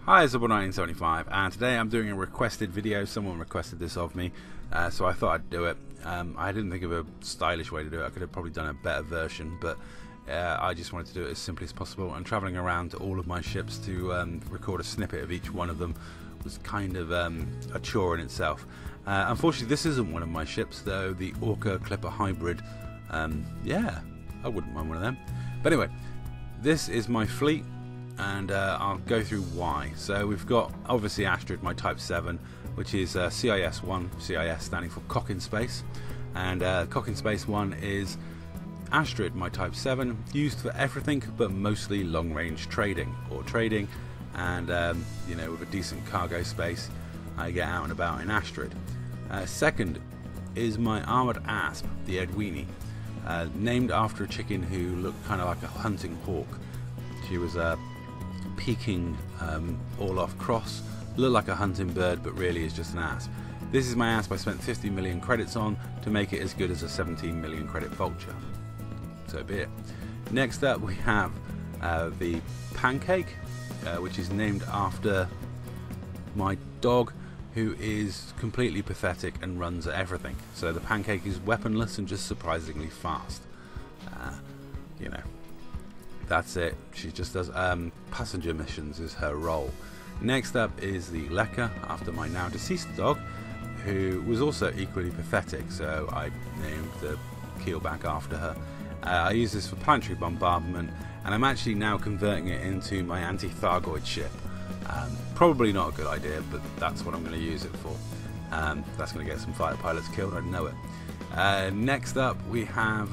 Hi, it's Zubble1975, and today I'm doing a requested video. Someone requested this of me, so I thought I'd do it. I didn't think of a stylish way to do it. I could have probably done a better version, but I just wanted to do it as simply as possible. And travelling around to all of my ships to record a snippet of each one of them was kind of a chore in itself. Unfortunately, this isn't one of my ships, though. The Orca Clipper Hybrid. Yeah, I wouldn't mind one of them. But anyway, this is my fleet. And I'll go through why. So we've got obviously Astrid, my Type 7, which is CIS-1, CIS standing for Cock in Space, and Cock in Space 1 is Astrid, my Type 7, used for everything but mostly long-range trading, and you know, with a decent cargo space, I get out and about in Astrid. Second is my Armoured Asp, the Edwini, named after a chicken who looked kind of like a hunting hawk. She was a Peking all-off cross, looked like a hunting bird but really is just an asp. This is my asp I spent 50 million credits on to make it as good as a 17 million credit vulture. So be it. Next up we have the Pancake, which is named after my dog, who is completely pathetic and runs at everything. So the Pancake is weaponless and just surprisingly fast. You know, that's it. She just does passenger missions is her role. Next up is the Lekka, after my now deceased dog, who was also equally pathetic, so I named the keelback after her. I use this for planetary bombardment, and I'm actually now converting it into my anti-Thargoid ship. Probably not a good idea, but that's what I'm going to use it for. That's going to get some fighter pilots killed, I know it. Next up we have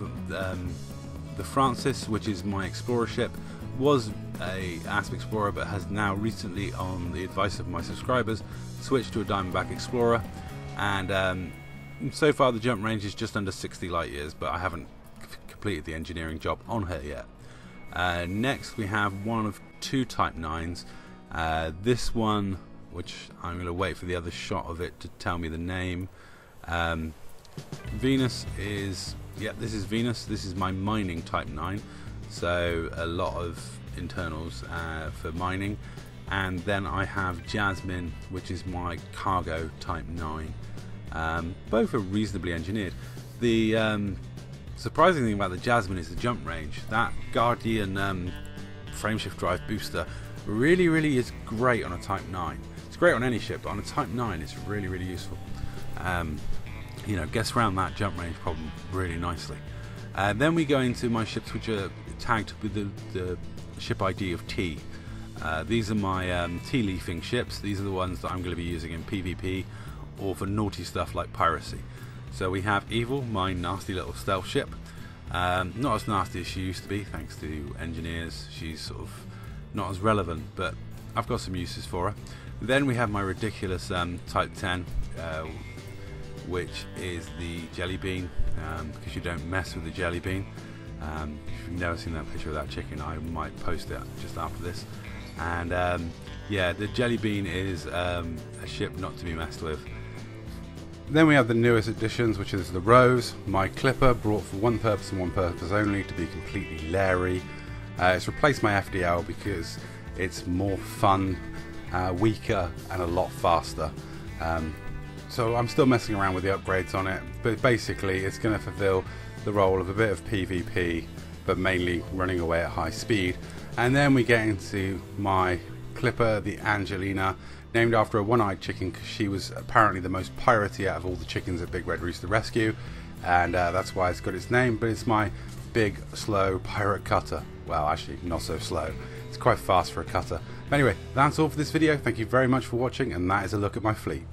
the Francis, which is my explorer ship, was a Asp Explorer but has now recently, on the advice of my subscribers, switched to a Diamondback Explorer, and so far the jump range is just under 60 light years, but I haven't completed the engineering job on her yet. Next we have one of two Type 9s. This one, which I'm going to wait for the other shot of it to tell me the name. Venus is, yeah, this is Venus. This is my mining Type 9, so a lot of internals for mining. And then I have Jasmine, which is my cargo Type 9. Both are reasonably engineered. The surprising thing about the Jasmine is the jump range. That Guardian frameshift drive booster really is great on a Type 9. It's great on any ship, but on a Type 9 it's really useful. You know, gets around that jump range problem really nicely. Then we go into my ships, which are tagged with the ship ID of T. These are my T-leafing ships. These are the ones that I'm going to be using in PvP or for naughty stuff like piracy. So we have Evil, my nasty little stealth ship. Not as nasty as she used to be, thanks to engineers. She's sort of not as relevant, but I've got some uses for her. Then we have my ridiculous Type 10, which is the Jelly Bean, because you don't mess with the Jelly Bean. If you've never seen that picture of that chicken, I might post it just after this. And yeah, the Jelly Bean is a ship not to be messed with. Then we have the newest additions, which is the Rose, my Clipper, brought for one purpose and one purpose only, to be completely leery. It's replaced my FDL because it's more fun, weaker and a lot faster. So I'm still messing around with the upgrades on it, but basically it's going to fulfill the role of a bit of PvP, but mainly running away at high speed. And then we get into my Clipper, the Angelina, named after a one-eyed chicken because she was apparently the most piratey out of all the chickens at Big Red Rooster Rescue, and that's why it's got its name. But it's my big, slow pirate cutter. Well, actually not so slow. It's quite fast for a cutter. But anyway, that's all for this video. Thank you very much for watching, and that is a look at my fleet.